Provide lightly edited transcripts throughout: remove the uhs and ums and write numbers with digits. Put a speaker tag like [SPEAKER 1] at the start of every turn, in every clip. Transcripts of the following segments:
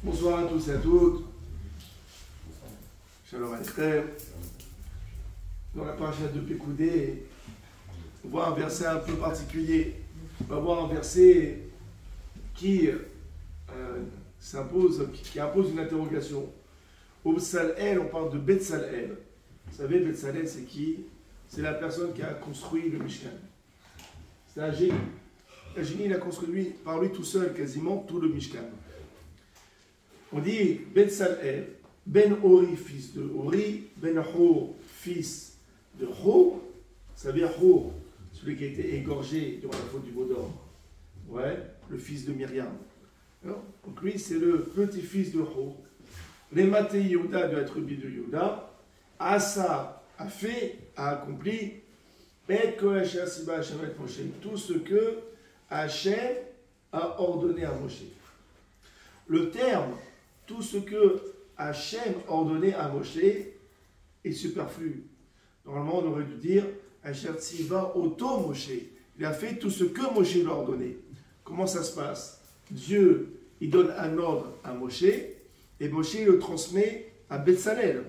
[SPEAKER 1] Bonsoir à tous et à toutes. Shalom Aleichem. Dans la paracha de Pekoudé, on voit un verset un peu particulier. On va voir un verset qui impose une interrogation. Au B'Tsalel, on parle de Betzalel. Vous savez, Betzalel, c'est qui? C'est la personne qui a construit le Mishkan. C'est un génie. Un génie, il a construit par lui tout seul quasiment tout le Mishkan. On dit Betzalel, Ben Ori, fils de Ori, Ben Hur, fils de Hur. Ça veut dire Hur, celui qui a été égorgé durant la faute du veau d'or. Ouais, le fils de Myriam. Alors, donc lui, c'est le petit-fils de Hur. Les Maté Yehuda de la tribu de Yehuda. Asa a accompli tout ce que Hachem a ordonné à Moshe. Le terme tout ce que Hachem a ordonné à Moshe est superflu. Normalement, on aurait dû dire Hachem Tziva Oto Moshe. Il a fait tout ce que Moshe lui a ordonné. Comment ça se passe? Dieu, il donne un ordre à Moshe et Moshe le transmet à Betzalel.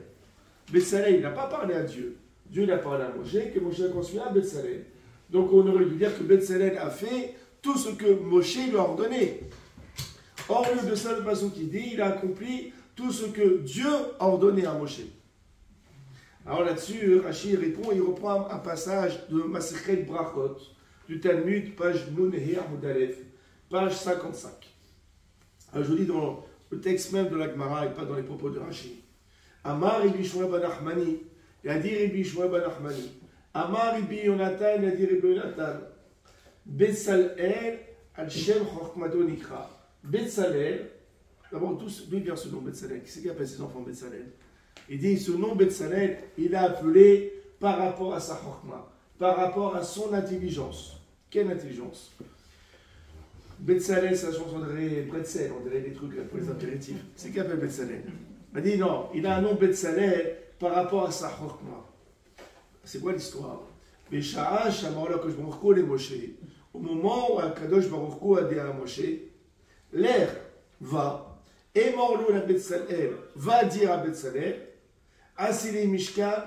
[SPEAKER 1] Betzalel, il n'a pas parlé à Dieu. Dieu, il a parlé à Moshe, que Moshe a transmis à Betzalel. Donc, on aurait dû dire que Betzalel a fait tout ce que Moshe lui a ordonné. Or, au lieu de ça, le passage qui dit, il a accompli tout ce que Dieu a ordonné à Moshe. Alors là-dessus, Rashi répond, il reprend un passage de Masechet Brachot, du Talmud, page Nun Heh Amud Aleph, page 55. Alors je vous dis dans le texte même de la Gemara et pas dans les propos de Rashi. Amar Rabbi Shmuel ben Nachmani, il a dit Rabbi Shmuel ben Nachmani. Amar Rabbi Yonatan, il a dit Rabbi Yonatan. Betzalel al Shem Chokmato Nikra. Betzalel, d'abord d'où vient ce nom Betzalel? Qui c'est qui appelle ses enfants Betzalel? Il dit ce nom Betzalel, il a appelé par rapport à sa Chokma, par rapport à son intelligence. Quelle intelligence? Betzalel, ça change, on dirait Bretzel, on dirait des trucs là, pour les apéritifs. C'est qui appelle Betzalel? Il dit non, il a un nom Betzalel par rapport à sa Chokma. C'est quoi l'histoire? Besha'a Shamar Kadosh Baruch Hu le Moshe. Au moment où Kadosh Baruch Hu a dit à Moshe, l'air va, et Morlo la Betzalel va dire à Betzalel, Asili Mishkan,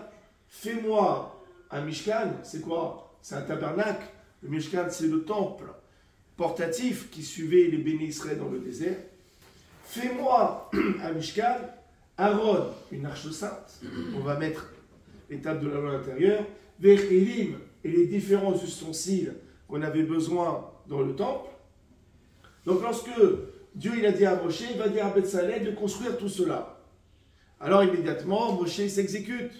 [SPEAKER 1] fais-moi un Mishkan. C'est quoi? C'est un tabernacle. Le Mishkan, c'est le temple portatif qui suivait les bénis Israël dans le désert. Fais-moi un Mishkan, Aaron, une arche sainte. On va mettre les tables de la loi à l'intérieur, Vechilim et les différents ustensiles qu'on avait besoin dans le temple. Donc lorsque Dieu il a dit à Moshe, il va dire à Betzalel de construire tout cela. Alors immédiatement, Moshe s'exécute.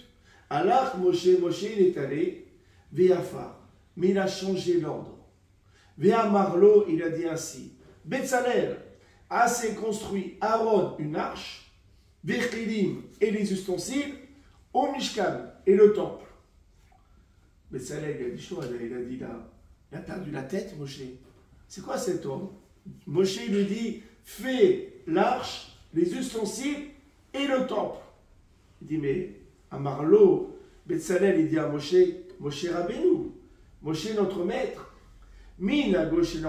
[SPEAKER 1] Alors Moshe il est allé, Ve'afar, mais il a changé l'ordre. Ve'amarlo, il a dit ainsi, Betzalel a construit Aaron une arche, Vechilim et les ustensiles, au Mishkan et le temple. Betzalel il a dit chaud, il a dit là, il a perdu la tête Moshe. C'est quoi cet homme? Moshe lui dit, fais l'arche, les ustensiles et le temple. Il dit, mais Amarlo, Betzalel, il dit à Moshe, Moshe Rabbeinu, Moshe notre maître, Min gauche et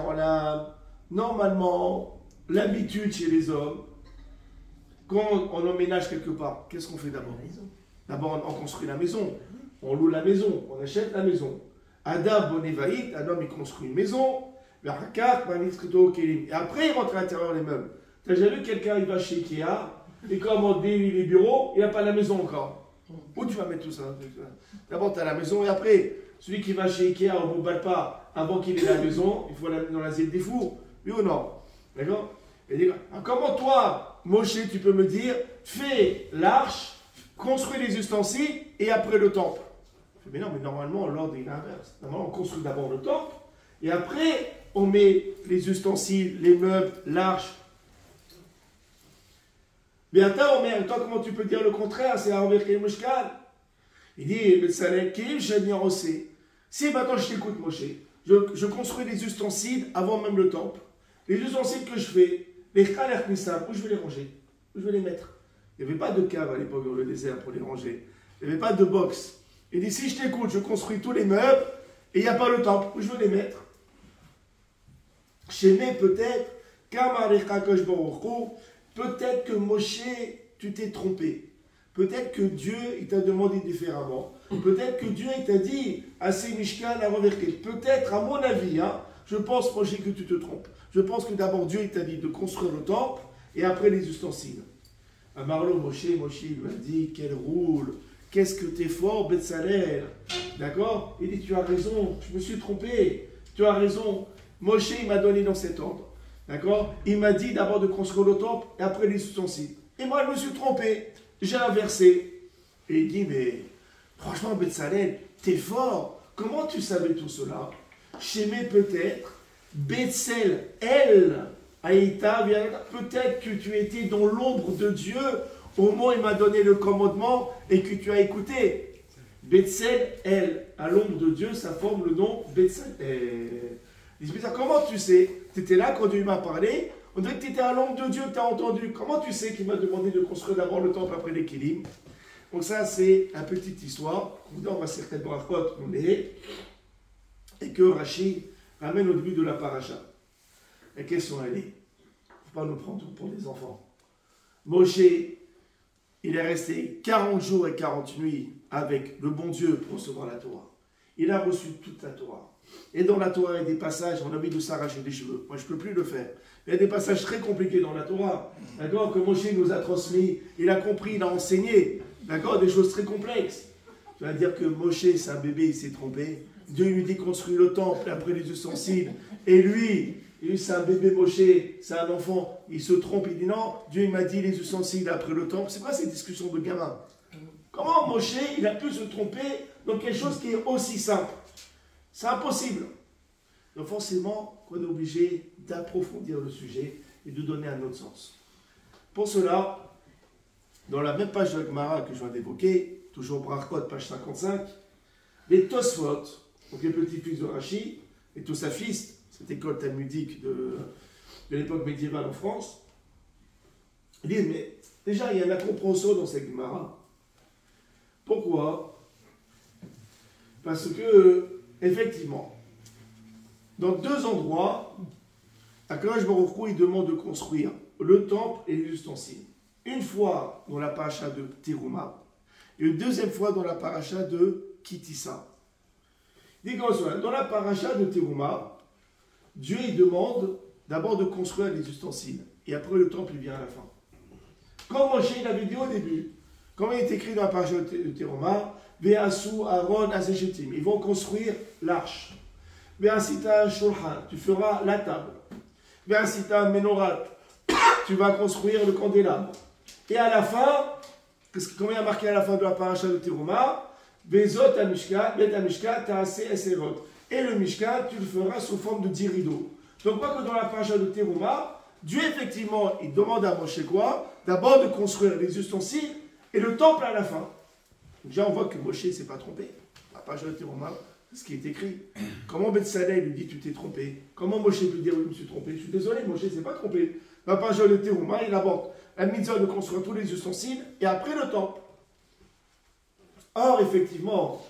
[SPEAKER 1] normalement, l'habitude chez les hommes, quand on emménage quelque part, qu'est-ce qu'on fait d'abord? D'abord, on construit la maison, on loue la maison, on achète la maison. Adam Bonevaït, un homme il construit une maison, et après il rentre à l'intérieur les meubles. Tu as déjà vu quelqu'un, il va chez Ikea, il commande les bureaux, il n'a pas la maison encore. Où tu vas mettre tout ça? D'abord tu as la maison et après, celui qui va chez Ikea au Boubalpa, avant qu'il ait la maison, il faut l'amener dans l'asile des fous. Oui ou non? D'accord? Comment toi, Moshe, tu peux me dire, fais l'arche, construis les ustensiles et après le temple? Mais non, mais normalement, l'ordre est l'inverse. Normalement, on construit d'abord le temple et après, on met les ustensiles, les meubles, l'arche. Mais attends, comment tu peux dire le contraire? C'est Arver Mishkan. Il dit, Betzalel, si maintenant je t'écoute, Moshe, je construis les ustensiles avant même le temple. Les ustensiles que je fais, les Khaler Nisam, où je vais les ranger? Où je vais les mettre? Il n'y avait pas de cave à l'époque dans le désert pour les ranger. Il n'y avait pas de box. Il dit, si je t'écoute, je construis tous les meubles et il n'y a pas le temple, où je vais les mettre? Chez peut-être, Kamarecha Kosh Baruch Hu, peut-être que Moshe, tu t'es trompé. Peut-être que Dieu, il t'a demandé différemment. Peut-être que Dieu, il t'a dit, assez Mishkan à reverquer. Peut-être, à mon avis, hein, je pense, Moshe, que tu te trompes. Je pense que d'abord, Dieu, il t'a dit de construire le temple et après les ustensiles. À Marlo, Moshe, il lui a dit, quel roule, qu'est-ce que t'es fort, Betzalel. D'accord? Il dit, tu as raison, je me suis trompé. Tu as raison. Moshe, il m'a donné dans cet ordre. D'accord? Il m'a dit d'abord de construire le temple et après les ustensiles. Et moi, je me suis trompé. J'ai inversé. Et il dit, mais franchement, Betzalel, t'es fort. Comment tu savais tout cela? Chémé peut-être. Betzel, elle, Aïta, peut-être que tu étais dans l'ombre de Dieu au moment où il m'a donné le commandement et que tu as écouté. Betzel, elle, à l'ombre de Dieu, ça forme le nom Betzel. Comment tu sais? Tu étais là quand Dieu m'a parlé. On dirait que tu étais à l'ombre de Dieu, tu as entendu. Comment tu sais qu'il m'a demandé de construire d'abord le temple après l'équilibre? Donc ça, c'est une petite histoire. On va certainement raconter qu'on est. Et que Rachid ramène au début de la paracha. La question, elle est, il ne faut pas nous prendre pour des enfants. Moshe, il est resté 40 jours et 40 nuits avec le bon Dieu pour recevoir la Torah. Il a reçu toute la Torah. Et dans la Torah, il y a des passages, on a envie de s'arracher les cheveux. Moi, je ne peux plus le faire. Il y a des passages très compliqués dans la Torah. D'accord? Que Moshe nous a transmis. Il a compris, il a enseigné. D'accord? Des choses très complexes. Tu vas dire que Moshe, c'est un bébé, il s'est trompé. Dieu lui dit construire le temple après les ustensiles. Et lui, c'est un bébé Moshe, c'est un enfant. Il se trompe, il dit non, Dieu il m'a dit les ustensiles après le temple. C'est quoi ces discussions de gamin? Comment Moshe, il a pu se tromper dans quelque chose qui est aussi simple? C'est impossible. Donc forcément, on est obligé d'approfondir le sujet et de donner un autre sens. Pour cela, dans la même page de la Gemara que je viens d'évoquer, toujours Brachot, page 55, les Tosfot, donc les petits-fils de Rashi, et tous sa fils, cette école talmudique de l'époque médiévale en France, ils disent, mais déjà, il y a une incompréhension dans cette Gemara. Pourquoi? Parce que, effectivement, dans deux endroits, Akadosh Baruch Hu, il demande de construire le temple et les ustensiles. Une fois dans la paracha de Teruma, et une deuxième fois dans la paracha de Kitissa. Dans la paracha de Teruma, Dieu il demande d'abord de construire les ustensiles, et après le temple il vient à la fin. Comme Moshe il avait dit au début, comme il est écrit dans la paracha de Teruma, Ve'asu Aaron Azeshetim, ils vont construire l'arche. Ve'asita Shulchan, tu feras la table. Ve'asita Menorat, tu vas construire le candélabre. Et à la fin, comment il y a marqué à la fin de la paracha de Teruma, Bezot Amishka, Bet Amishka, Taase Eserot. Et le Mishka, tu le feras sous forme de 10 rideaux. Donc, quoi que dans la paracha de Teruma, Dieu, effectivement, il demande à Moshe quoi? D'abord de construire les ustensiles et le temple à la fin. Déjà, on voit que Moshe ne s'est pas trompé. La paracha de Teruma, c'est ce qui est écrit. Comment Betsalel lui dit tu t'es trompé? Comment Moshe peut dire oui, je me suis trompé? Je suis désolé, Moshe ne s'est pas trompé. La paracha de Teruma, il aborde la mitzvah de construire tous les ustensiles et après le temple. Or, effectivement,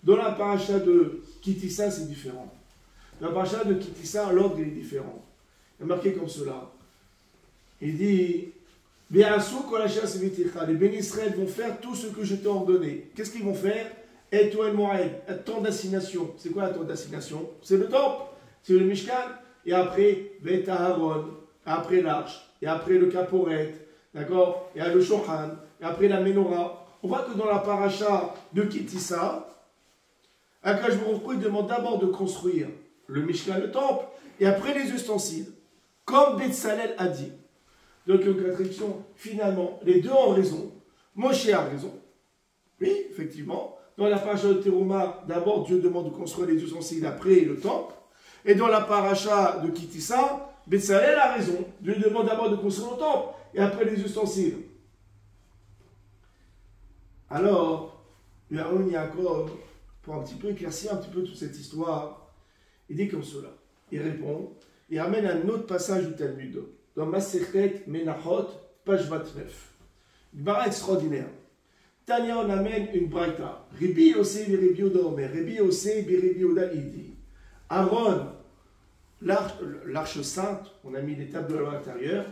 [SPEAKER 1] dans la paracha de Kitissa, c'est différent. Dans la paracha de Kitissa, l'ordre est différent. Il est marqué comme cela. Il dit, les bénis Israël vont faire tout ce que je t'ai ordonné. Qu'est-ce qu'ils vont faire? Et toi, le Moaïd, un temps d'assignation. C'est quoi un temps d'assignation? C'est le temple, c'est le Mishkan. Et après, Beth Aaron, après l'arche, et après le Kaporet, d'accord? Et le Shochan, et après la Menorah. On voit que dans la paracha de Kitissa, Akadosh Baruch Hu demande d'abord de construire le Mishkan, le temple, et après les ustensiles, comme Betsalel a dit. Donc, une contradiction, finalement, les deux ont raison. Moshe a raison. Oui, effectivement. Dans la paracha de Teruma, d'abord Dieu demande de construire les ustensiles, après le temple. Et dans la paracha de Kitissa, Betsalel a raison. Dieu demande d'abord de construire le temple, et après les ustensiles. Alors, Yaron Yaakov, pour un petit peu éclaircir un petit peu toute cette histoire, il dit comme cela. Il répond, il ramène un autre passage du Talmud, dans Masechet Menachot, page 29. Une barre extraordinaire. Tania, on amène une braïta. Rabbi Yosef et Rabbi Yehuda Omer. Rabbi Yosef et Rabbi Yehuda il dit, Aaron, l'arche sainte, on a mis des tables de loi à l'intérieur,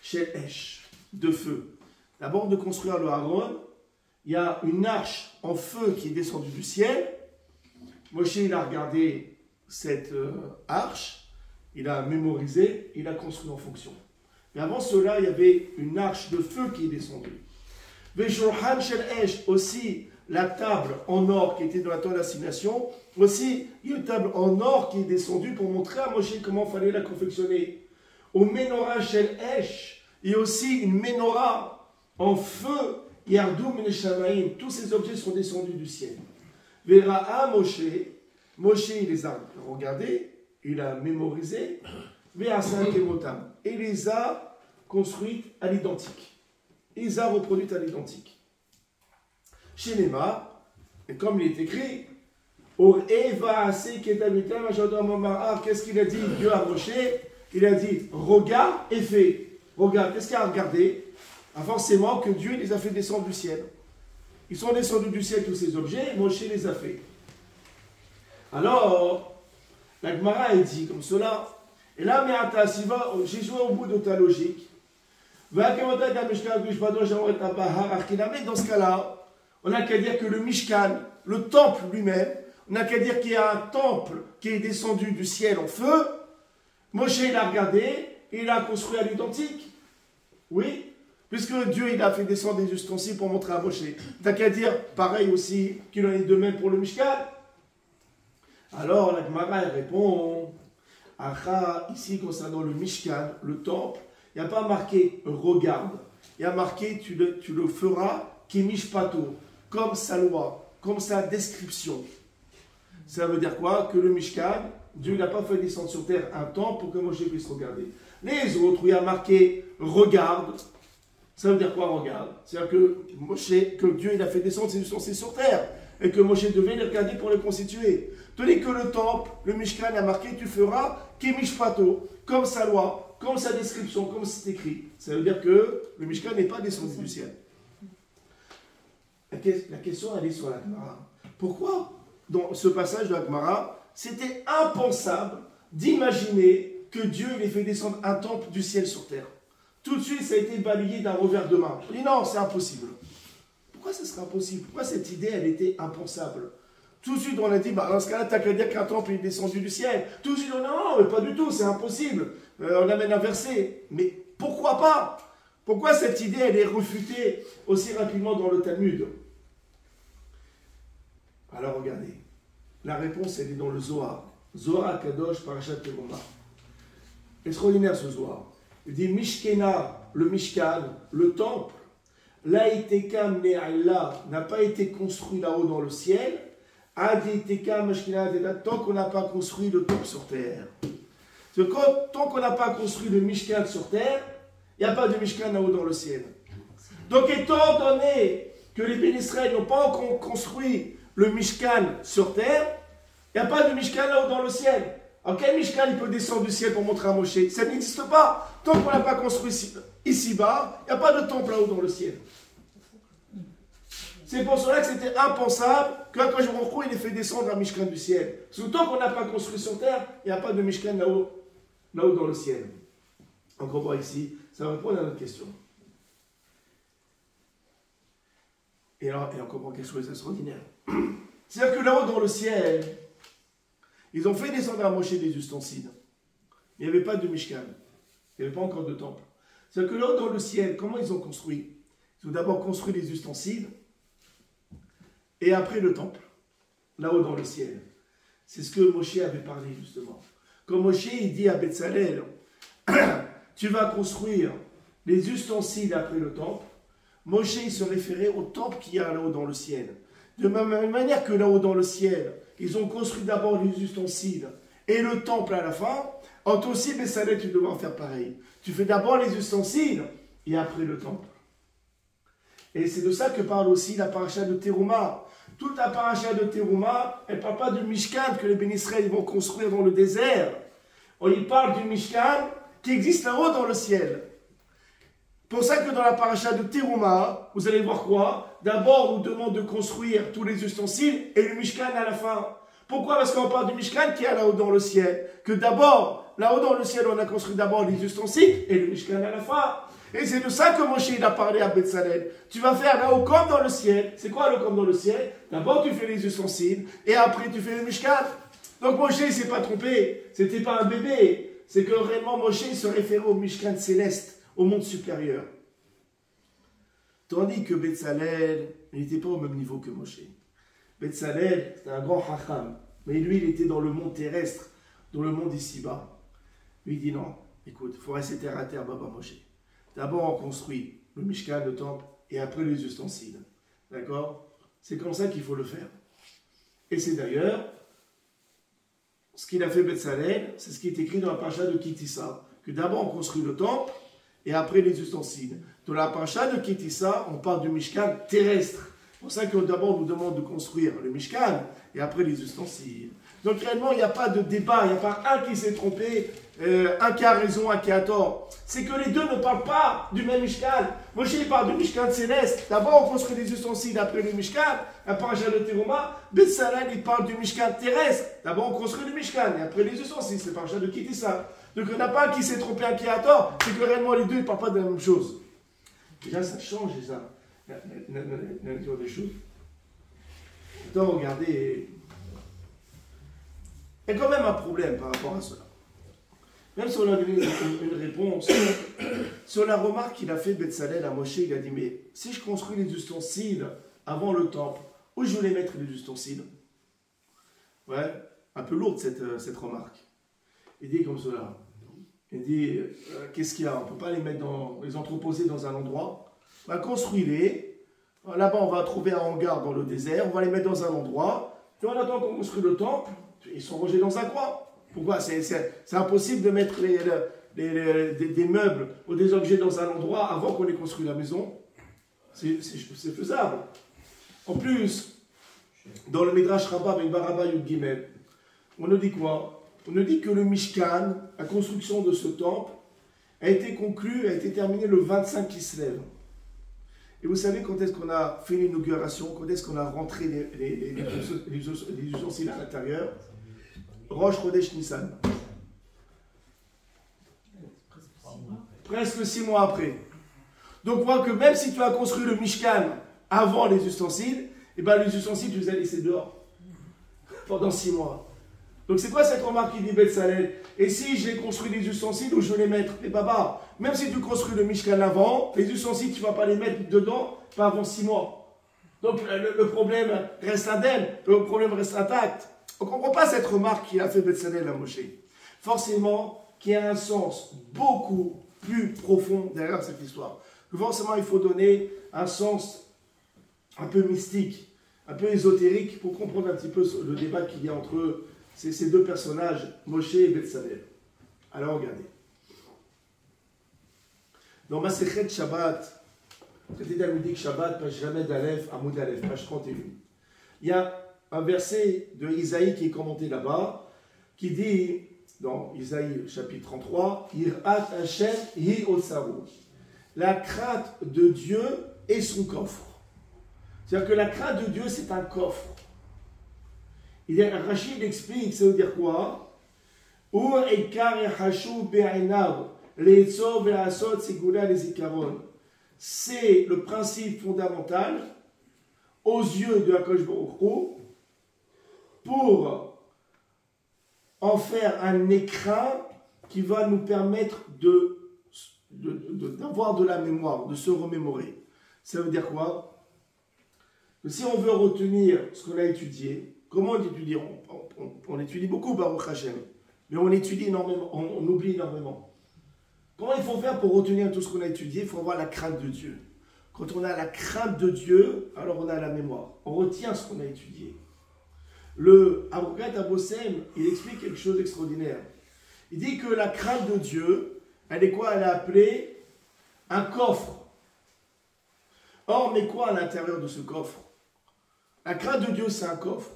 [SPEAKER 1] chez Esh, de feu. D'abord de construire le Haron, il y a une arche en feu qui est descendue du ciel. Moshe, il a regardé cette arche, il a mémorisé, il a construit en fonction. Mais avant cela, il y avait une arche de feu qui est descendue. Veshulchan shel Esh, aussi la table en or qui était dans la tente d'assignation. Aussi, il y a une table en or qui est descendue pour montrer à Moshe comment il fallait la confectionner. Au menorah shel Esh, il y a aussi une menorah en feu. Yardou min shamaim, tous ces objets sont descendus du ciel. Vera'a Moshe, Moshe il les a regardés, il a mémorisé, Ve'asa kemotam, et il les a construites à l'identique. Il les a reproduites à l'identique. Chez Nema, et comme il est écrit, qu'est-ce qu'il a dit Dieu a Moshe? Il a dit regarde et fais. Regarde, qu'est-ce qu'il a regardé? Forcément que Dieu les a fait descendre du ciel. Ils sont descendus du ciel tous ces objets, Moshe les a fait. Alors, la Gemara est dit comme cela. Et là, j'ai joué au bout de ta logique. Dans ce cas-là, on n'a qu'à dire que le Mishkan, le temple lui-même, on n'a qu'à dire qu'il y a un temple qui est descendu du ciel en feu. Moshe il a regardé et il a construit à l'identique. Oui, puisque Dieu il a fait descendre des ustensiles pour montrer à Moshe. T'as qu'à dire pareil aussi qu'il en est de même pour le Mishkan. Alors la Gemara répond, ici concernant le Mishkan, le temple, il n'y a pas marqué regarde, il y a marqué tu le feras Kimishpato, comme sa loi, comme sa description. Ça veut dire quoi? Que le Mishkan, Dieu n'a pas fait descendre sur terre un temple pour que Moshe puisse regarder. Les autres, où il y a marqué regarde, ça veut dire quoi regarde? C'est-à-dire que Dieu il a fait descendre ses ustensiles sur terre et que Moshe devait les regarder pour les constituer. Tandis que le temple, le Mishkan a marqué tu feras Kimishpato, comme sa loi, comme sa description, comme c'est écrit. Ça veut dire que le Mishkan n'est pas descendu du ciel. La question elle est sur la Gemara. Pourquoi dans ce passage de la Gemara, c'était impensable d'imaginer que Dieu ait fait descendre un temple du ciel sur terre? Tout de suite, ça a été balayé d'un revers de main. On dit non, c'est impossible. Pourquoi ce serait impossible? Pourquoi cette idée, elle était impensable? Tout de suite, on a dit, dans ce cas-là, tu n'as qu'à dire qu'un temple est descendu du ciel. Tout de suite, on a dit, non, mais pas du tout, c'est impossible. On amène un verset. Mais pourquoi pas? Pourquoi cette idée, elle est refutée aussi rapidement dans le Talmud? Alors, regardez. La réponse, elle est dans le Zohar. Zohar Kadosh, Parashat Teruma. Extraordinaire ce Zohar. Il dit Mishkena, le Mishkan, le temple, Laïtekam Ne'alla n'a pas été construit là-haut dans le ciel, Aditekam Mishkena, tant qu'on n'a pas construit le temple sur terre. Tant qu'on n'a pas construit le Mishkan sur terre, il n'y a pas de Mishkan là-haut dans le ciel. Donc, étant donné que les bénis Israël n'ont pas encore construit le Mishkan sur terre, il n'y a pas de Mishkan là-haut dans le ciel. Alors quel Mishkan il peut descendre du ciel pour montrer à Moshe? Ça n'existe pas. Tant qu'on n'a pas construit ici-bas, il n'y a pas de temple là-haut dans le ciel. C'est pour cela que c'était impensable que quand je me retrouve, il ait fait descendre un Mishkan du ciel. Parce que tant qu'on n'a pas construit sur terre, il n'y a pas de Mishkan là-haut dans le ciel. Donc on voit ici, ça va répondre à notre question. Et alors, on comprend quelque chose d'extraordinaire. C'est-à-dire que là-haut dans le ciel, ils ont fait descendre à Moshe des ustensiles. Il n'y avait pas de Mishkan. Il n'y avait pas encore de temple. C'est-à-dire que là-haut dans le ciel, comment ils ont construit? Ils ont d'abord construit les ustensiles et après le temple. Là-haut dans le ciel. C'est ce que Moshe avait parlé justement. Quand Moshe il dit à Betzalel, tu vas construire les ustensiles après le temple, Moshe il se référait au temple qu'il y a là-haut dans le ciel. De la même manière que là-haut dans le ciel, ils ont construit d'abord les ustensiles et le temple à la fin, en toi aussi, Betzalel, tu devras faire pareil. Tu fais d'abord les ustensiles et après le temple. Et c'est de ça que parle aussi la paracha de Teruma. Toute la paracha de Teruma, elle ne parle pas du Mishkan que les bénis Israël vont construire dans le désert. Il parle du Mishkan qui existe là-haut dans le ciel. C'est pour ça que dans la paracha de Teruma, vous allez voir quoi? D'abord, on nous demande de construire tous les ustensiles et le Mishkan à la fin. Pourquoi? Parce qu'on parle du Mishkan qui est là-haut dans le ciel. Que d'abord, là-haut dans le ciel, on a construit d'abord les ustensiles et le Mishkan à la fin. Et c'est de ça que Moshe il a parlé à Betzalel. Tu vas faire là-haut comme dans le ciel. C'est quoi le comme dans le ciel? D'abord tu fais les ustensiles et après tu fais le Mishkan. Donc Moshe il ne s'est pas trompé. C'était pas un bébé. C'est que réellement Moshe il se référait au Mishkan céleste, au monde supérieur. Tandis que Betzalel, il n'était pas au même niveau que Moshe. Betzalel, c'était un grand hacham. Mais lui, il était dans le monde terrestre, dans le monde ici-bas. Lui, il dit non, écoute, il faut rester terre à terre, Baba Moshe. D'abord, on construit le Mishkan, le temple, et après les ustensiles. D'accord? C'est comme ça qu'il faut le faire. Et c'est d'ailleurs ce qu'il a fait Betzalel, c'est ce qui est écrit dans la paracha de Kitissa, que d'abord on construit le temple, et après les ustensiles. Dans la paracha de Kitissa, on parle du Mishkan terrestre. C'est pour ça que d'abord on nous demande de construire le Mishkan, et après les ustensiles. Donc réellement, il n'y a pas de débat, il n'y a pas un qui s'est trompé, un qui a raison, un qui a tort. C'est que les deux ne parlent pas du même Mishkan. Moshe il parle du Mishkan céleste. D'abord on construit les ustensiles, après le Mishkan, un paracha de Teruma. Betzalel il parle du Mishkan terrestre. D'abord on construit le Mishkan, et après les ustensiles, c'est le paracha de Kitissa. Donc il n'y en a pas un qui s'est trompé, un qui a tort. C'est que réellement les deux ne parlent pas de la même chose. Déjà ça change déjà la nature des choses. Maintenant regardez, il y a quand même un problème par rapport à cela. Même si on a donné une réponse, sur la remarque qu'il a fait Betzalel à Moshe, il a dit, mais si je construis les ustensiles avant le temple, où je voulais mettre les ustensiles? Ouais, un peu lourde cette remarque. Il dit comme cela. Il dit, qu'est-ce qu'il y a? On ne peut pas les mettre les entreposer dans un endroit. Bah, construis-les. Là-bas, on va trouver un hangar dans le désert. On va les mettre dans un endroit. Puis on attend qu'on construit le temple. Ils sont rangés dans un coin. Pourquoi? C'est impossible de mettre des meubles ou des objets dans un endroit avant qu'on ait construit la maison. C'est faisable. En plus, dans le Midrash Rabbah avec Baraba Yud Gimel, on nous dit quoi? On nous dit que le Mishkan, la construction de ce temple, a été conclue, a été terminée le 25 Kislev. Et vous savez quand est-ce qu'on a fait l'inauguration, quand est-ce qu'on a rentré les ustensiles à l'intérieur? Rosh Chodesh Nissan. Presque 6 mois après. Donc on voit que même si tu as construit le Mishkan avant les ustensiles, et ben les ustensiles tu les as laissés dehors pendant 6 mois. Donc c'est quoi cette remarque qui dit Betzalel? Et si j'ai construit les ustensiles, où je vais les mettre? Et baba, même si tu construis le Mishkan avant, les ustensiles tu ne vas pas les mettre dedans, pas avant 6 mois. Donc le problème reste indemne, le problème reste intact. On ne comprend pas cette remarque qu'il a fait Betzalel à Moshe. Forcément, qu'il y a un sens beaucoup plus profond derrière cette histoire. Forcément, il faut donner un sens un peu mystique, un peu ésotérique, pour comprendre un petit peu le débat qu'il y a entre ces deux personnages, Moshe et Betzalel. Alors, regardez. Dans Masechet Shabbat, traité d'Amudik Shabbat, page Jamais d'Aleph, Amoud Aleph, page 31, il y a un verset de Isaïe qui est commenté là-bas, qui dit, dans Isaïe chapitre 33, Irat Hashem hi otsaru. La crainte de Dieu est son coffre. C'est-à-dire que la crainte de Dieu, c'est un coffre. Rachid explique, ça veut dire quoi? C'est le principe fondamental aux yeux de Akadosh Baruch Hu pour en faire un écrin qui va nous permettre d'avoir de la mémoire, de se remémorer. Ça veut dire quoi? Que si on veut retenir ce qu'on a étudié, comment on étudie? On étudie beaucoup Baruch Hashem, mais on étudie énormément, on oublie énormément. Comment il faut faire pour retenir tout ce qu'on a étudié? Il faut avoir la crainte de Dieu. Quand on a la crainte de Dieu, alors on a la mémoire. On retient ce qu'on a étudié. Le Avocat Abossem, il explique quelque chose d'extraordinaire. Il dit que la crainte de Dieu, elle est quoi? Elle est appelée un coffre. Or, on met quoi à l'intérieur de ce coffre? La crainte de Dieu, c'est un coffre.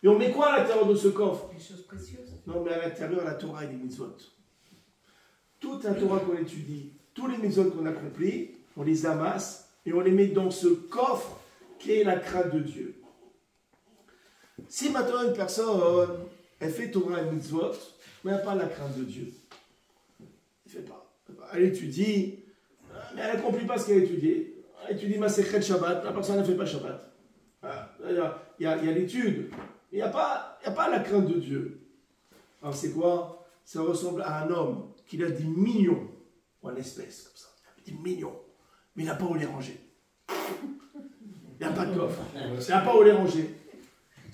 [SPEAKER 1] Et on met quoi à l'intérieur de ce coffre?
[SPEAKER 2] Des choses précieuses.
[SPEAKER 1] Non, mais à l'intérieur, la Torah et les mitzvot. Toute la Torah qu'on étudie, tous les mitzvot qu'on accomplit, on les amasse et on les met dans ce coffre qui est la crainte de Dieu. Si maintenant une personne, elle fait Torah et mitzvot, mais elle n'a pas la crainte de Dieu, elle ne fait pas. Elle étudie, mais elle n'accomplit pas ce qu'elle a étudié. Elle étudie Masechet Shabbat, la personne ne fait pas Shabbat. Il y a l'étude, il n'y a pas la crainte de Dieu. Alors c'est quoi? Ça ressemble à un homme qui a des millions en espèces, comme ça. Des millions, mais il n'a pas où les ranger. Il n'y a pas de coffre, il n'a pas où les ranger.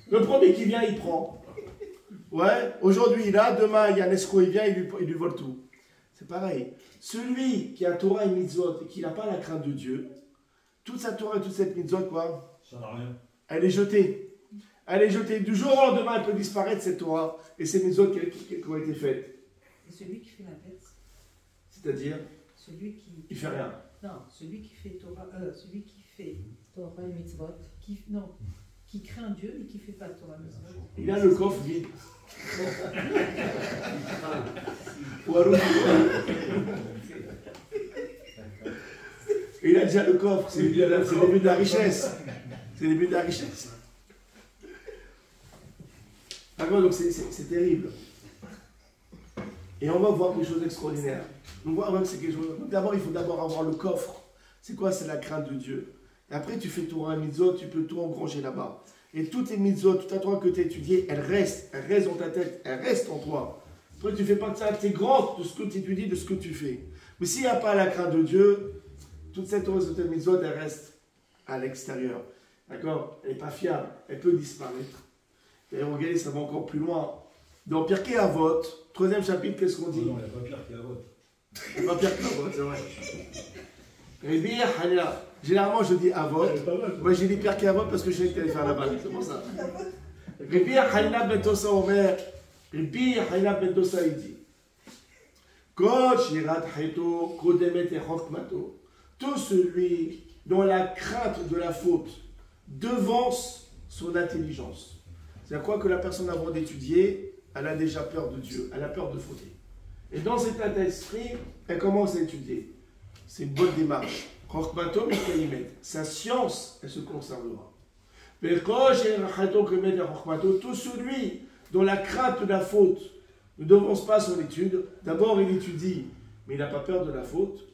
[SPEAKER 1] Le premier qui vient, il prend. Ouais, aujourd'hui il a, demain il y a un escroc, il vient, il lui vole tout. C'est pareil. Celui qui a Torah et mitzvot et qui n'a pas la crainte de Dieu, toute sa Torah et toute cette mitzvot, quoi,
[SPEAKER 2] ça n'a rien.
[SPEAKER 1] Elle est jetée. Elle est jetée. Du jour au lendemain, elle peut disparaître cette Torah et ces mitzvot qui ont été faites.
[SPEAKER 3] Et celui qui fait l'inverse.
[SPEAKER 1] C'est-à-dire,
[SPEAKER 3] celui qui
[SPEAKER 1] il fait rien.
[SPEAKER 3] Non, celui qui fait Torah, celui qui fait
[SPEAKER 4] Torah et mitzvot.
[SPEAKER 3] Qui craint Dieu mais qui ne fait pas Torah et mitzvot.
[SPEAKER 1] Il a le coffre vide. Ou alors, il a déjà le coffre. C'est le début de la richesse. C'est le début de la richesse. D'accord, donc c'est terrible. Et on va voir quelque chose d'extraordinaire. Donc d'abord, il faut d'abord avoir le coffre. C'est quoi? C'est la crainte de Dieu. Et après, tu fais Torah et mitzvot, tu peux tout engranger là-bas. Et toutes les mitzvot, toute la Torah que tu as étudiée, elle reste dans ta tête, elle reste en toi. Après, tu fais pas de ça, tu es grand de ce que tu étudies, de ce que tu fais. Mais s'il n'y a pas la crainte de Dieu, toute cette Torah, toute cette mitzvot, elle reste à l'extérieur. D'accord? Elle n'est pas fiable, elle peut disparaître. Et regardez, ça va encore plus loin. Dans Pirkei Avot, 3e chapitre, qu'est-ce qu'on dit?
[SPEAKER 2] Non, il n'y a pas pire qu'Avot.
[SPEAKER 1] Il n'y a pas Pirkei Avot, c'est vrai. Rabbi Hanina, généralement je dis Avot. Moi j'ai dit Pirkei Avot parce que je sais que tu allais faire la balle, c'est pour ça. Rabbi Hanina ben Tosa Omer, Rabbi Hanina ben Tosa il dit Kol shirat haito kodemet et chokmato. Tout celui dont la crainte de la faute devance son intelligence. C'est à quoi que la personne avant d'étudier, elle a déjà peur de Dieu, elle a peur de fauter. Et dans cet état d'esprit, elle commence à étudier. C'est une bonne démarche. Sa science, elle se conservera. Tout celui dont la crainte de la faute ne devance pas son étude, d'abord il étudie, mais il n'a pas peur de la faute.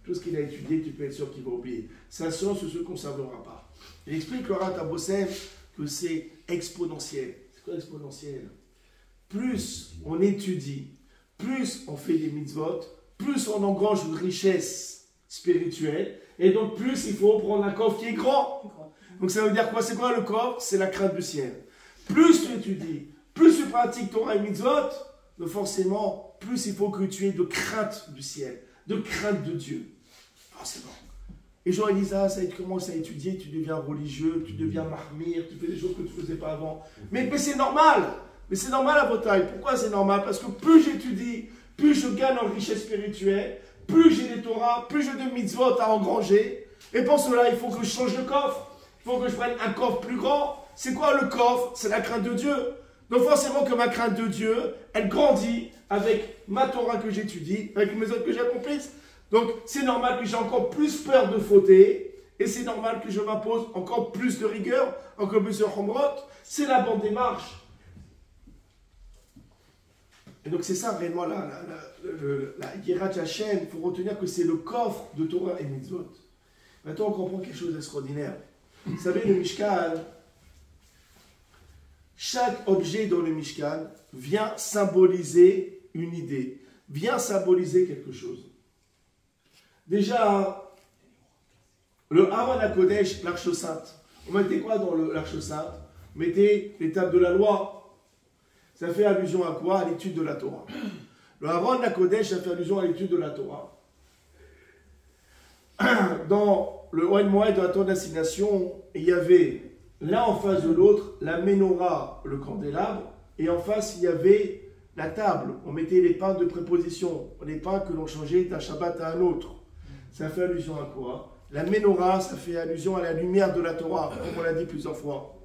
[SPEAKER 1] Tout ce qu'il a étudié, tu peux être sûr qu'il va oublier. Sa science ne se conservera pas. Il explique le Rat Abossem que c'est exponentiel. C'est quoi exponentiel? Plus on étudie, plus on fait des mitzvot, plus on engrange une richesse spirituelle, et donc plus il faut prendre un coffre qui est grand. Donc ça veut dire quoi? C'est quoi le coffre? C'est la crainte du ciel. Plus tu étudies, plus tu pratiques Torah et mitzvot, donc forcément, plus il faut que tu aies de crainte du ciel, de crainte de Dieu. Forcément. Et gens ils disent, ah, ça, tu commences à étudier, tu deviens religieux, tu deviens mahmir, tu fais des choses que tu ne faisais pas avant. Mais c'est normal. Mais c'est normal à votre taille. Pourquoi c'est normal? Parce que plus j'étudie, plus je gagne en richesse spirituelle, plus j'ai des Torahs, plus j'ai de mitzvot à engranger. Et pour cela, il faut que je change de coffre. Il faut que je prenne un coffre plus grand. C'est quoi le coffre? C'est la crainte de Dieu. Donc forcément que ma crainte de Dieu, elle grandit avec ma Torah que j'étudie, avec les méthodes que j'accomplisse. Donc c'est normal que j'ai encore plus peur de fauter. Et c'est normal que je m'impose encore plus de rigueur, encore plus de chomrot. C'est la bonne démarche. Et donc c'est ça réellement la Yirat Hashem. Il faut retenir que c'est le coffre de Torah et Mitzvot. Maintenant on comprend quelque chose d'extraordinaire. Vous savez, le Mishkan, chaque objet dans le Mishkan vient symboliser une idée, vient symboliser quelque chose. Déjà, le Aron HaKodesh, l'Arche Sainte, on mettait quoi dans l'Arche Sainte? On mettait les tables de la loi. Ça fait allusion à quoi? À l'étude de la Torah. Le Aron HaKodesh, ça fait allusion à l'étude de la Torah. Dans le Ohen Moed de la Torah d'assignation, il y avait l'un en face de l'autre la menorah, le candélabre, et en face il y avait la table. On mettait les pains de préposition, les pains que l'on changeait d'un Shabbat à un autre. Ça fait allusion à quoi? La menorah, ça fait allusion à la lumière de la Torah, comme on l'a dit plusieurs fois.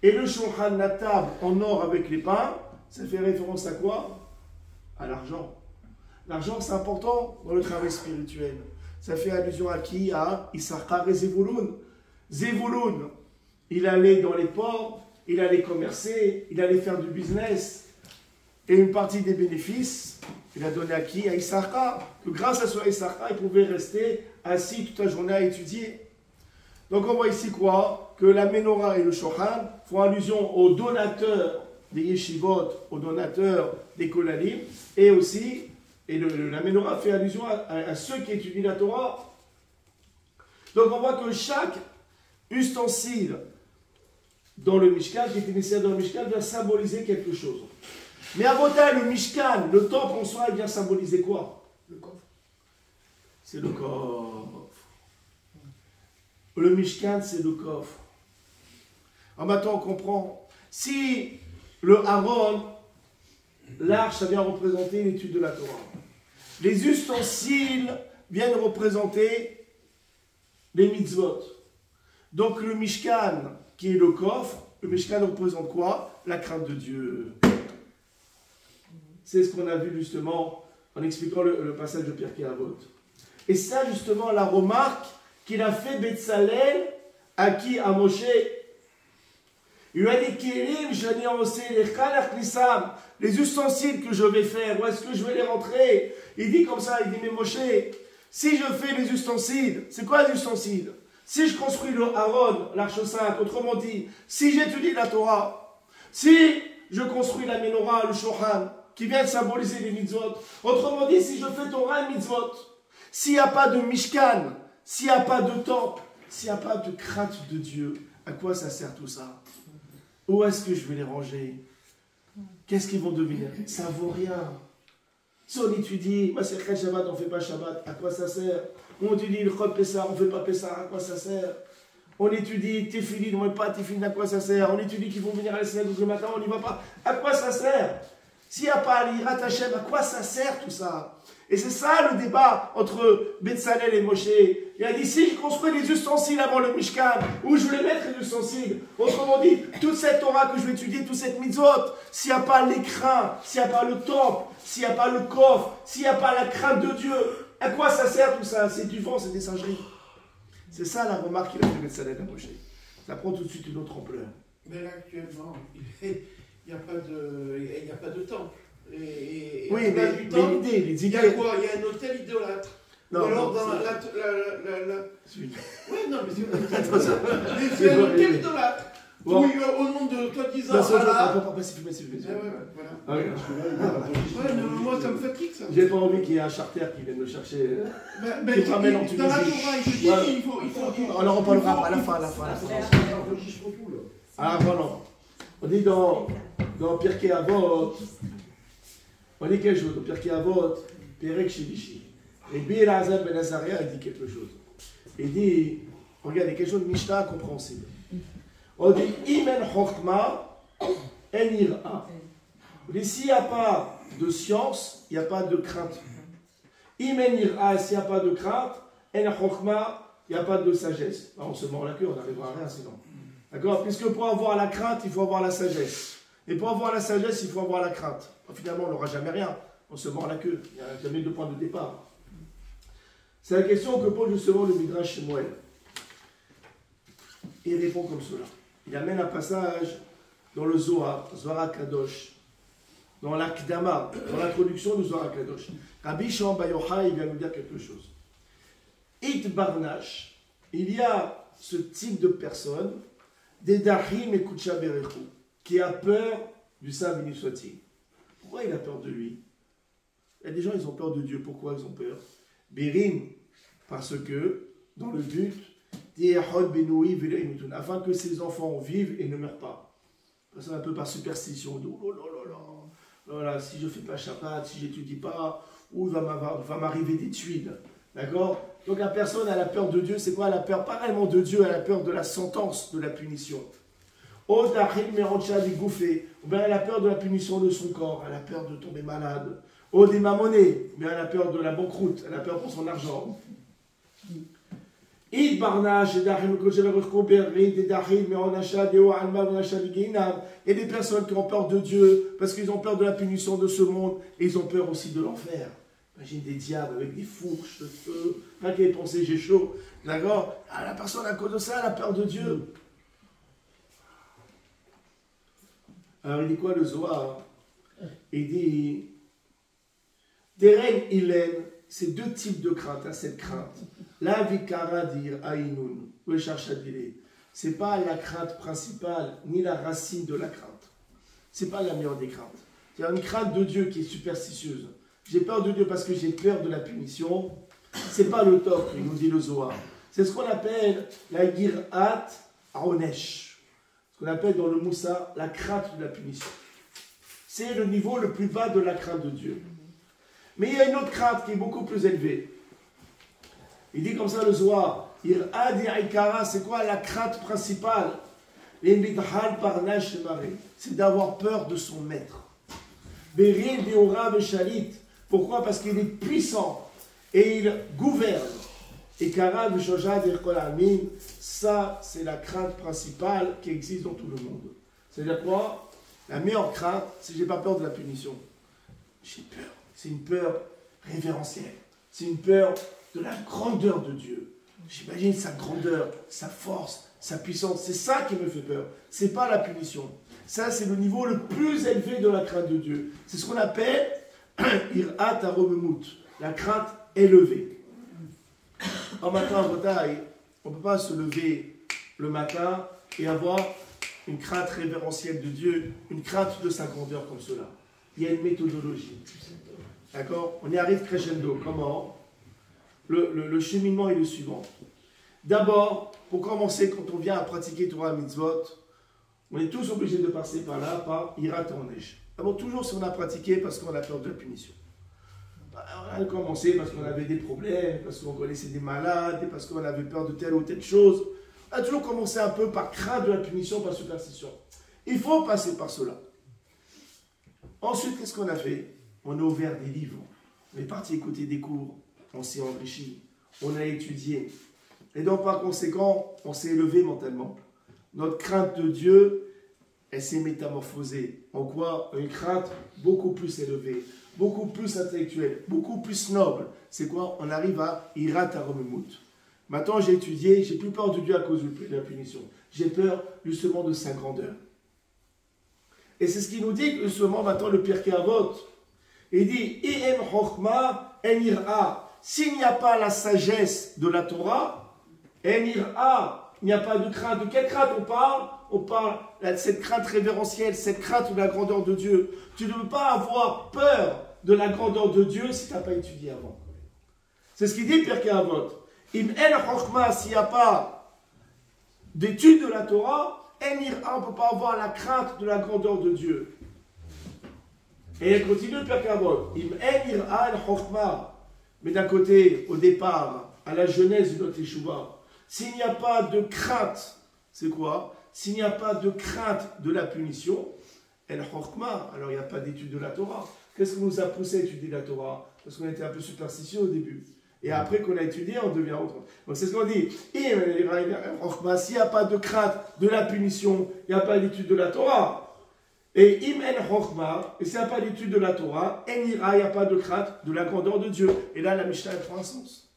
[SPEAKER 1] Et le shulchan, la table en or avec les pains, ça fait référence à quoi? À l'argent. L'argent, c'est important dans le travail spirituel. Ça fait allusion à qui? À Issachar et Zevulun. Zevulun, il allait dans les ports, il allait commercer, il allait faire du business. Et une partie des bénéfices, il a donné à qui? À Issachar. Que grâce à ce Issachar, il pouvait rester assis toute la journée à étudier. Donc on voit ici quoi? Que la menorah et le shohan font allusion aux donateurs des yeshivot, aux donateurs des kollalim, et aussi, la menorah fait allusion à ceux qui étudient la Torah. Donc on voit que chaque ustensile dans le Mishkan, qui était nécessaire dans le Mishkan, doit symboliser quelque chose. Mais à Botaï, le Mishkan, le temple en soi, il vient symboliser quoi?
[SPEAKER 2] Le coffre.
[SPEAKER 1] C'est le coffre. Le Mishkan, c'est le coffre. Alors maintenant, on comprend. Si le Aaron, l'arche, ça vient représenter l'étude de la Torah. Les ustensiles viennent représenter les mitzvot. Donc le Mishkan, qui est le coffre, le Mishkan représente quoi? La crainte de Dieu. C'est ce qu'on a vu justement en expliquant le passage de Pirkei Avot. Et ça justement la remarque qu'il a fait Betzalel à qui? À Moshe. Il lui a dit Kélim, j'en ai lancé les ustensiles que je vais faire, où est-ce que je vais les rentrer? Il dit comme ça, il dit mais Moshe, si je fais les ustensiles, c'est quoi les ustensiles? Si je construis le Aaron, l'arche sainte, autrement dit, si j'étudie la Torah, si je construis la menorah, le shohan, qui vient de symboliser les mitzvot, autrement dit, si je fais Torah et mitzvot, s'il n'y a pas de Mishkan, s'il n'y a pas de temple, s'il n'y a pas de crainte de Dieu, à quoi ça sert tout ça? Où est-ce que je vais les ranger? Qu'est-ce qu'ils vont devenir? Ça ne vaut rien. Si on étudie, Maserhet Shabbat, on ne fait pas Shabbat, à quoi ça sert? On étudie le Chod Pessah, on ne fait pas Pessah, à quoi ça sert? On étudie Tefillin, on ne met pas Tefillin, à quoi ça sert? On étudie qu'ils vont venir à la synagogue le matin, on n'y va pas, à quoi ça sert? S'il n'y a pas l'Irat Hashem, à quoi ça sert tout ça? Et c'est ça le débat entre Betzalel et Moshe. Il a dit, si je construis les ustensiles avant le Mishkan, où je vais les mettre les ustensiles? Autrement dit, toute cette Torah que je vais étudier, toute cette mitzvot, s'il n'y a pas l'écrin, s'il n'y a pas le temple, s'il n'y a pas le coffre, s'il n'y a pas la crainte de Dieu, à quoi ça sert tout ça? C'est du vent, c'est des singeries. C'est ça la remarque qu'il a fait Betzalel à Moshe. Ça prend tout de suite une autre ampleur.
[SPEAKER 2] Mais là, actuellement, il n'y a pas de temple. Et
[SPEAKER 1] oui, mais l'idée, les
[SPEAKER 2] il y a quoi? Il y a un hôtel idolâtre.
[SPEAKER 1] Non,
[SPEAKER 2] ou alors
[SPEAKER 1] non,
[SPEAKER 2] dans la... Ouais, non, mais c'est un hôtel idolâtre.
[SPEAKER 1] Bon.
[SPEAKER 2] Oui, au nom de toi disant.
[SPEAKER 1] Non,
[SPEAKER 2] voilà.
[SPEAKER 1] Voilà.
[SPEAKER 2] Ouais, mais moi ça me fatigue ça.
[SPEAKER 1] J'ai pas envie qu'il y ait un charter qui vienne me chercher.
[SPEAKER 2] Mais
[SPEAKER 1] qui ramène en Tunisie.
[SPEAKER 2] Dans la Torah, il te dit
[SPEAKER 1] voilà.
[SPEAKER 2] qu'il faut.
[SPEAKER 1] On en reparlera à la fin. Ah, voilà. On dit dans Pirkei Avot, on dit quelque chose. Dans Pirkei Avot, Perek Shilishi. Et Bir Azab Ben Azaria, il dit quelque chose. Il dit, regardez, quelque chose de Mishnah compréhensible. On dit, Imen Chokma, En Ira. On dit, s'il n'y a pas de science, il n'y a pas de crainte. Imen Ira, s'il n'y a pas de crainte, En Chokma, il n'y a pas de sagesse. On se mord la queue, on n'arrivera à rien sinon. D'accord? Puisque pour avoir la crainte, il faut avoir la sagesse. Et pour avoir la sagesse, il faut avoir la crainte. Finalement, on n'aura jamais rien. On se mord la queue. Il n'y a jamais de point de départ. C'est la question que pose justement le Midrash Shemuel. Il répond comme cela. Il amène un passage dans le Zohar, Zohar Kadosh, dans l'Akdama, dans l'introduction du Zohar Kadosh. Rabbi Shimon Bar Yochai, il vient nous dire quelque chose. It Barnash, il y a ce type de personne, des Dahim et Kucha Berechu, qui a peur du Saint béni soit-il. Pourquoi il a peur de lui? Il y a des gens, ils ont peur de Dieu. Pourquoi ils ont peur? Bérim, parce que, dans le but, afin que ses enfants vivent et ne meurent pas. Parce un peu par superstition. Oh là, si je ne fais pas Shabbat, si je n'étudie pas, où va m'arriver des tuiles. D'accord? Donc la personne a la peur de Dieu. C'est quoi? Elle a peur pas réellement de Dieu, elle a peur de la sentence, de la punition. Ou bien elle a peur de la punition de son corps, elle a peur de tomber malade. Ou des mamonnées, mais elle a peur de la banqueroute, elle a peur pour son argent. Il y a des personnes qui ont peur de Dieu parce qu'ils ont peur de la punition de ce monde et ils ont peur aussi de l'enfer. Imagine des diables avec des fourches de feu, pas qu'elle pensait j'ai chaud. D'accord? La personne à cause de ça, elle a peur de Dieu. Alors il dit quoi le Zohar? Il dit Teren Ilen, c'est deux types de crainte, hein, cette crainte. La vikara dir ainun, le charchadile. C'est pas la crainte principale, ni la racine de la crainte. C'est pas la meilleure des craintes. C'est une crainte de Dieu qui est superstitieuse. J'ai peur de Dieu parce que j'ai peur de la punition. C'est pas le top, il nous dit le Zohar. C'est ce qu'on appelle la girat aonesh. Ce qu'on appelle dans le Moussa la crainte de la punition. C'est le niveau le plus bas de la crainte de Dieu. Mais il y a une autre crainte qui est beaucoup plus élevée. Il dit comme ça le Zohar, c'est quoi la crainte principale? C'est d'avoir peur de son maître. Pourquoi? Parce qu'il est puissant et il gouverne. Et ça, c'est la crainte principale qui existe dans tout le monde. C'est-à-dire quoi? La meilleure crainte, c'est que je n'ai pas peur de la punition. J'ai peur. C'est une peur révérentielle. C'est une peur de la grandeur de Dieu. J'imagine sa grandeur, sa force, sa puissance. C'est ça qui me fait peur. Ce n'est pas la punition. Ça, c'est le niveau le plus élevé de la crainte de Dieu. C'est ce qu'on appelle Irat Aromemut, la crainte élevée. En matin, en Bretagne, on ne peut pas se lever le matin et avoir une crainte révérentielle de Dieu, une crainte de sa grandeur comme cela. Il y a une méthodologie. D'accord? On y arrive crescendo. Comment? Le cheminement est le suivant. D'abord, pour commencer, quand on vient à pratiquer Torah Mitzvot, on est tous obligés de passer par là, par Irat Onesh. D'abord, toujours si on a pratiqué parce qu'on a peur de la punition. On a commencé parce qu'on avait des problèmes, parce qu'on connaissait des malades, et parce qu'on avait peur de telle ou telle chose. On a toujours commencé un peu par crainte de la punition, par superstition. Il faut passer par cela. Ensuite, qu'est-ce qu'on a fait? On a ouvert des livres. On est parti écouter des cours. On s'est enrichi. On a étudié. Et donc, par conséquent, on s'est élevé mentalement. Notre crainte de Dieu, elle s'est métamorphosée. En quoi? Une crainte beaucoup plus élevée, beaucoup plus intellectuelle, beaucoup plus noble. C'est quoi? On arrive à Irat Aromemut. Maintenant, j'ai étudié, j'ai plus peur de Dieu à cause de la punition. J'ai peur justement de sa grandeur. Et c'est ce qu'il nous dit justement maintenant le Pirkei Avot. Il dit I'em Chochma en ira. S'il n'y a pas la sagesse de la Torah, en ira, il n'y a pas de crainte. De quelle crainte on parle? On parle de cette crainte révérentielle, cette crainte de la grandeur de Dieu. Tu ne peux pas avoir peur de la grandeur de Dieu si tu n'as pas étudié avant. C'est ce qu'il dit Pirkei Avot. Im en Chochma, s'il n'y a pas d'étude de la Torah, en ira, on ne peut pas avoir la crainte de la grandeur de Dieu. Et elle continue le Pirkei Avot. Im en ira en Chochma. Mais d'un côté, au départ, à la genèse de notre Teshuvah, s'il n'y a pas de crainte, c'est quoi? S'il n'y a pas de crainte de la punition, El Chokma, alors il n'y a pas d'étude de la Torah. Qu'est-ce qui nous a poussé à étudier la Torah? Parce qu'on était un peu superstitieux au début. Et après qu'on a étudié, on devient autre. Donc c'est ce qu'on dit. S'il n'y a pas de crainte de la punition, il n'y a pas d'étude de la Torah. Et im en chokhma, et s'il n'y a pas d'étude de la Torah, en ira, il n'y a pas de crainte de la grandeur de Dieu. Et là, la Mishnah prend un sens.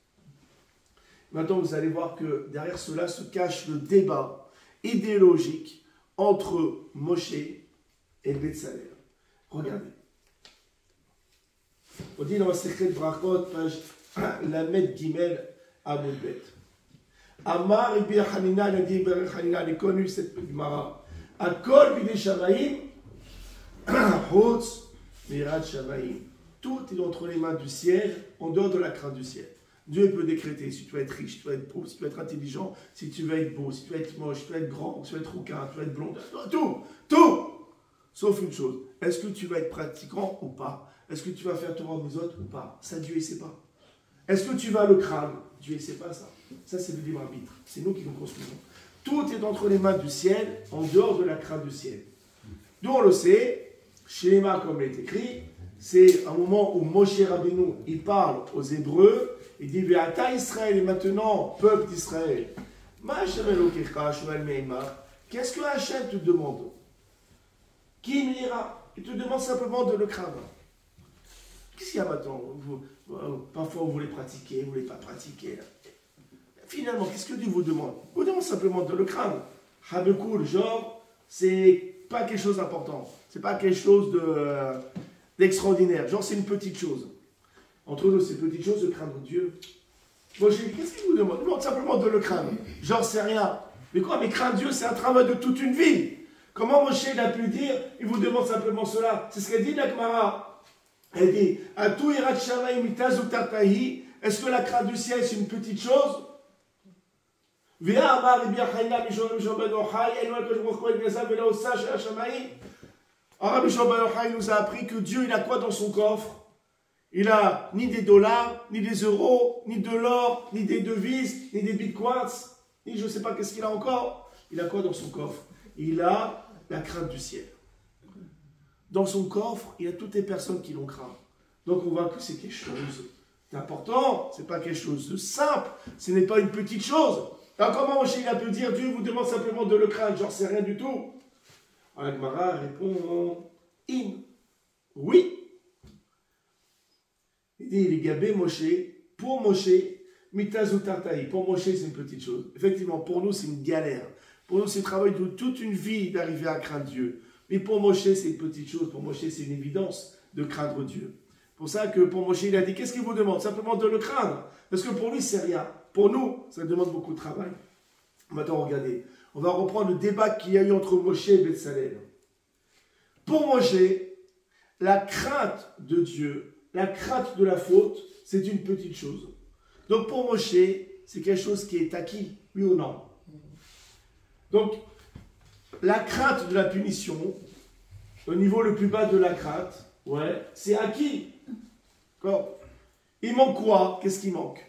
[SPEAKER 1] Maintenant, vous allez voir que derrière cela se cache le débat idéologique entre Moshe et Betzalel. Regardez. On dit dans la Sechet Brachot, page Lamed Gimel Amud Bet. Amar Rabbi Hanina, il a dit, Rabbi Hanina, il a connu cette Gemara. Akol bidei Shamaim, Hotz Mirad Shamaim. Tout est entre les mains du ciel, en dehors de la crainte du ciel. Dieu peut décréter si tu vas être riche, si tu vas être pauvre, si tu vas être intelligent, si tu vas être beau, si tu vas être moche, si tu vas être grand, si tu vas être rouquin, si tu vas être blond, tout. Sauf une chose, est-ce que tu vas être pratiquant ou pas? Est-ce que tu vas faire Torah Mitzvot ou pas? Ça, Dieu ne sait pas. Est-ce que tu vas le craindre? Dieu ne sait pas ça. Ça, c'est le libre arbitre. C'est nous qui nous construisons. Tout est entre les mains du ciel, en dehors de la crainte du ciel. D'où on le sait, schéma comme il est écrit, c'est un moment où Moshe Rabbeinu, il parle aux Hébreux, il dit, Ve'ata Israël, et maintenant, peuple d'Israël, qu'est-ce que Hachem te demande? Qui me lira? Il te demande simplement de le craindre. Qu'est-ce qu'il y a maintenant? Parfois, vous voulez pratiquer, vous ne voulez pas pratiquer. Finalement, qu'est-ce que Dieu vous demande? Il vous demande simplement de le craindre. Habekul, genre, c'est pas quelque chose d'important. C'est pas quelque chose d'extraordinaire. Genre, c'est une petite chose. Entre nous, c'est une petite chose de craindre Dieu. Moi, j'ai dit, qu'est-ce qu'il vous demande? Il demande simplement de le craindre. Genre, c'est rien. Mais quoi? Mais craindre Dieu, c'est un travail de toute une vie. Comment Moshe il a pu dire, il vous demande simplement cela? C'est ce qu'elle dit la Gemara. Elle dit, est-ce que la crainte du ciel, c'est une petite chose? Rabbi Shimon ben Yochai nous a appris que Dieu, il a quoi dans son coffre? Il a ni des dollars, ni des euros, ni de l'or, ni des devises, ni des bitcoins, ni je ne sais pas qu'est-ce qu'il a encore. Il a quoi dans son coffre? Il a la crainte du ciel. Dans son coffre, il y a toutes les personnes qui l'ont craint. Donc on voit que c'est quelque chose d'important, ce n'est pas quelque chose de simple, ce n'est pas une petite chose. Alors comment Moshe il a pu dire, Dieu vous demande simplement de le craindre, genre c'est rien du tout? Alors Gemara répond, oui. Il dit, les gabé Moshe, pour Moshe, mitazu tartaï, pour Moshe c'est une petite chose. Effectivement, pour nous c'est une galère. Pour nous c'est le travail de toute une vie d'arriver à craindre Dieu. Mais pour Moshe c'est une petite chose, pour Moshe c'est une évidence de craindre Dieu. C'est pour ça que pour Moshe il a dit, qu'est-ce qu'il vous demande? Simplement de le craindre. Parce que pour lui c'est rien. Pour nous, ça demande beaucoup de travail. Maintenant regardez, on va reprendre le débat qu'il y a eu entre Moshe et Betsalel. Pour Moshe, la crainte de Dieu, la crainte de la faute, c'est une petite chose. Donc pour Moshe, c'est quelque chose qui est acquis, oui ou non? Donc, la crainte de la punition, au niveau le plus bas de la crainte, ouais, c'est acquis. D'accord? Il manque quoi? Qu'est-ce qui manque?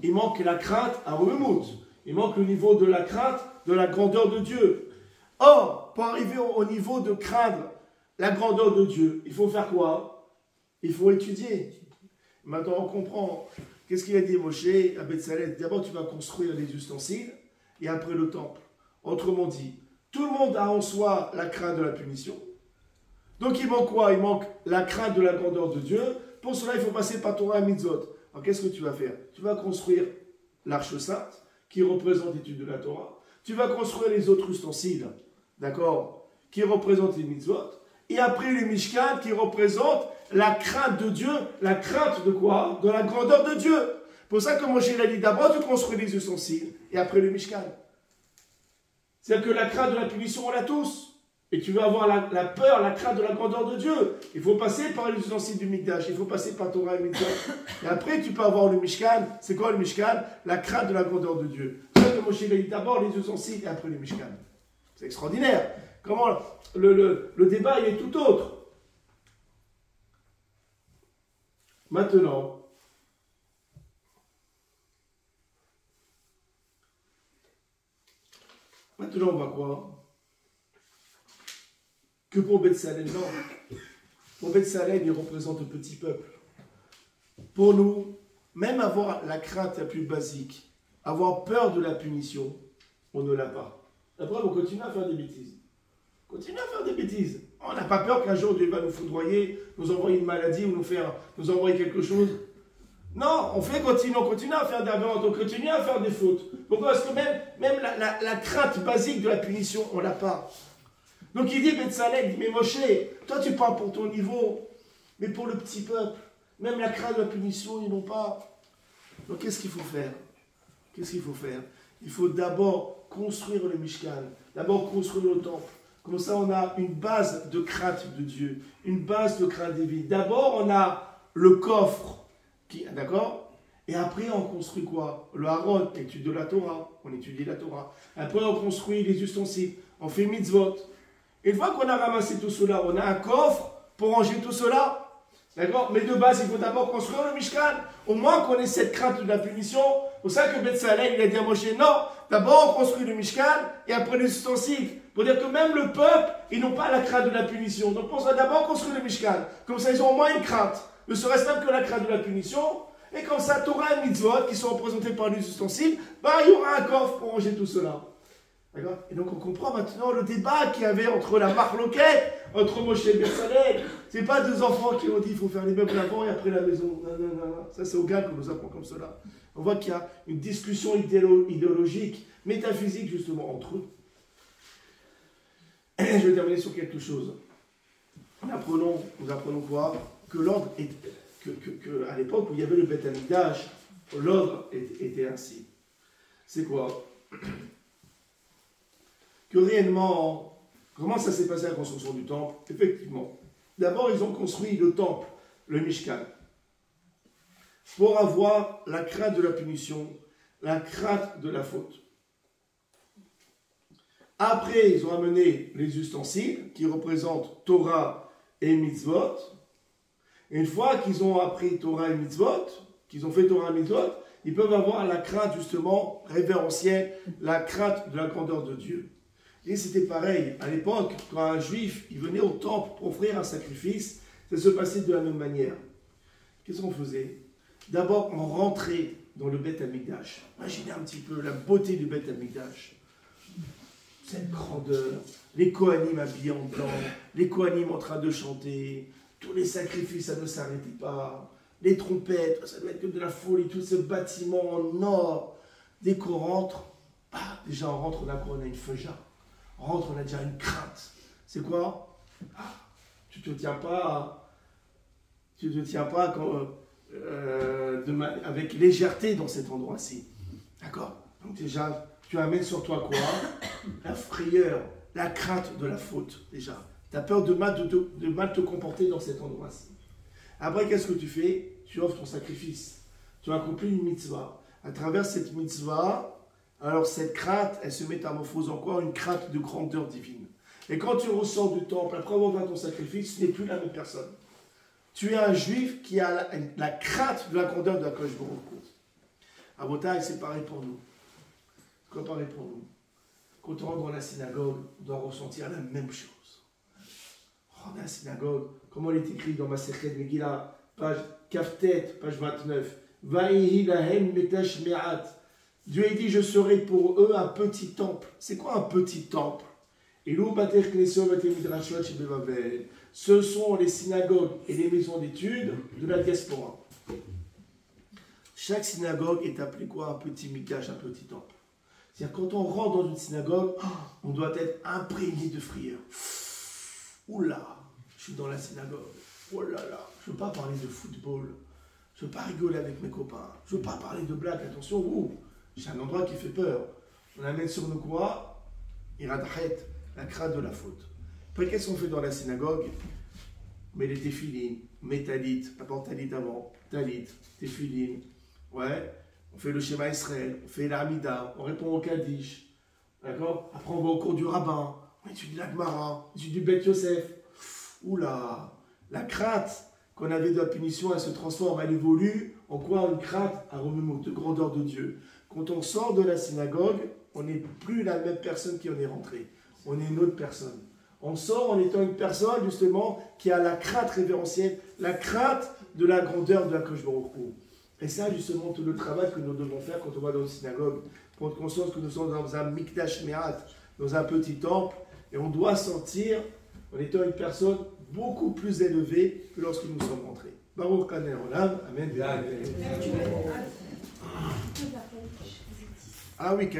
[SPEAKER 1] Il manque la crainte à Remout. Il manque le niveau de la crainte de la grandeur de Dieu. Or, pour arriver au niveau de craindre la grandeur de Dieu, il faut faire quoi? Il faut étudier. Maintenant, on comprend. Qu'est-ce qu'il a dit Moshe à Betsalel? D'abord, tu vas construire les ustensiles et après le temple. Autrement dit, tout le monde a en soi la crainte de la punition. Donc, il manque quoi? Il manque la crainte de la grandeur de Dieu. Pour cela, il faut passer par Torah et Mitzvot. Alors, qu'est-ce que tu vas faire? Tu vas construire l'arche sainte, qui représente l'étude de la Torah. Tu vas construire les autres ustensiles, d'accord, qui représentent les Mitzvot. Et après, les Mishkan, qui représentent la crainte de Dieu. La crainte de quoi? De la grandeur de Dieu. Pour ça que Moshe l'a dit, d'abord, tu construis les ustensiles, et après le Mishkan. C'est-à-dire que la crainte de la punition, on l'a tous. Et tu veux avoir la peur, la crainte de la grandeur de Dieu. Il faut passer par les ustensiles du Mikdash. Il faut passer par Torah et Mitzvot. Et après, tu peux avoir le Mishkan. C'est quoi le Mishkan? La crainte de la grandeur de Dieu. C'est ça que Moshe a dit d'abord les ustensiles et après le Mishkan. C'est extraordinaire. Comment le débat il est tout autre. Maintenant, on va quoi? Que pour Betsalel, non. Pour Betsalel, il représente un petit peuple. Pour nous, même avoir la crainte la plus basique, avoir peur de la punition, on ne l'a pas. Après, on continue à faire des bêtises. On n'a pas peur qu'un jour Dieu va nous foudroyer, nous envoyer une maladie ou nous envoyer quelque chose. Non, on continue à faire des avérantes, on continue à faire des fautes. Pourquoi? Parce que même la crainte basique de la punition, on ne l'a pas. Donc il dit, Betsalel, il dit, mais Moshe, toi tu parles pour ton niveau, mais pour le petit peuple, même la crainte de la punition, ils n'ont pas. Donc qu'est-ce qu'il faut faire? Il faut d'abord construire le Mishkan, d'abord construire le temple. Comme ça, on a une base de crainte de Dieu, une base de crainte divine. D'abord, on a le coffre, d'accord? Et après, on construit quoi? Le Haron, étude de la Torah, on étudie la Torah. Après, on construit les ustensiles, on fait mitzvot. Une fois qu'on a ramassé tout cela, on a un coffre pour ranger tout cela. D'accord? Mais de base, il faut d'abord construire le Mishkan. Au moins qu'on ait cette crainte de la punition. C'est pour ça que Betsalel, il a dit à Moshe, non, d'abord on construit le Mishkan et après les ustensiles. Pour dire que même le peuple, ils n'ont pas la crainte de la punition. Donc on va d'abord construire le Mishkan. Comme ça, ils ont au moins une crainte. Ne serait-ce même que la crainte de la punition. Et comme ça, Torah et Mitzvot, qui sont représentés par les ustensiles, il y aura un coffre pour ranger tout cela. D'accord? Et donc on comprend maintenant le débat qu'il y avait entre la marloquette, entre Moshe et Betsalel. C'est pas deux enfants qui ont dit il faut faire les meubles avant et après la maison. Non. Ça c'est au gars qu'on nous apprend comme cela. On voit qu'il y a une discussion idéologique, métaphysique justement entre eux. je vais terminer sur quelque chose. Nous apprenons quoi? Que l'ordre est, à l'époque où il y avait le Beth Amikdash, l'ordre était ainsi. C'est quoi? Que réellement, comment ça s'est passé la construction du temple? Effectivement, d'abord ils ont construit le temple, le Mishkan, pour avoir la crainte de la punition, la crainte de la faute. Après, ils ont amené les ustensiles qui représentent Torah et Mitzvot. Et une fois qu'ils ont appris Torah et Mitzvot, qu'ils ont fait Torah et Mitzvot, ils peuvent avoir la crainte justement révérentielle, la crainte de la grandeur de Dieu. Et c'était pareil, à l'époque, quand un juif il venait au temple pour offrir un sacrifice, ça se passait de la même manière. Qu'est-ce qu'on faisait? D'abord, on rentrait dans le Beth Amikdash. Imaginez un petit peu la beauté du Beth Amikdash. Cette grandeur, les Kohanim habillés en blanc, les Kohanim en train de chanter, tous les sacrifices, ça ne s'arrêtait pas, les trompettes, ça devait être comme de la folie, tout ce bâtiment en or. Dès qu'on rentre, déjà on rentre, on a une feuja. On rentre, on a déjà une crainte. C'est quoi? Tu ne te tiens pas, avec légèreté dans cet endroit-ci. D'accord? Donc déjà, tu amènes sur toi quoi? La frayeur, la crainte de la faute, déjà. Tu as peur de mal te comporter dans cet endroit-ci. Après, qu'est-ce que tu fais? Tu offres ton sacrifice. Tu accomplis une mitzvah. À travers cette mitzvah, alors cette crainte, elle se métamorphose en quoi? Une crainte de grandeur divine. Et quand tu ressors du temple, après avoir fait ton sacrifice, tu n'es plus la même personne. Tu es un juif qui a la crainte de la grandeur de la Kadosh Baruch Hu. À Botaï, c'est pareil pour nous. C'est pareil pour nous. Quand on rentre dans la synagogue, on doit ressentir la même chose. Dans la synagogue, comment il est écrit dans Masechet Megillah, page Kaftet, page 29. Vaïhi lahem metash me'at. Dieu a dit, je serai pour eux un petit temple. C'est quoi un petit temple? Ce sont les synagogues et les maisons d'études de la diaspora. Chaque synagogue est appelée quoi? Un petit mikdash, un petit temple. C'est-à-dire quand on rentre dans une synagogue, on doit être imprégné de frayeur. Oula, je suis dans la synagogue. Oh là là, je ne veux pas parler de football. Je ne veux pas rigoler avec mes copains. Je ne veux pas parler de blagues. Attention, c'est un endroit qui fait peur. On amène sur nous quoi? Iradachet, la crainte de la faute. Après, qu'est-ce qu'on fait dans la synagogue? On met les téphilines, on met talit, apporte talit avant, talit, téphilines, ouais. On fait le schéma Israël, on fait l'Amida, on répond au Kaddish, d'accord? Après, on va au cours du rabbin, on étudie la Gemara, on étudie du Beth Yosef. Oula, la crainte qu'on avait de la punition, elle se transforme, elle évolue en quoi? Une crainte à remonter de grandeur de Dieu. Quand on sort de la synagogue, on n'est plus la même personne qui en est rentrée. On est une autre personne. On sort en étant une personne, justement, qui a la crainte révérentielle, la crainte de la grandeur de la Kadosh Baruch Hu. Et ça, justement, tout le travail que nous devons faire quand on va dans une synagogue, prendre conscience que nous sommes dans un mikdash me'at, dans un petit temple, et on doit sortir en étant une personne beaucoup plus élevée que lorsque nous sommes rentrés. Baruch Kaneh Olam, Amen. Ah oui,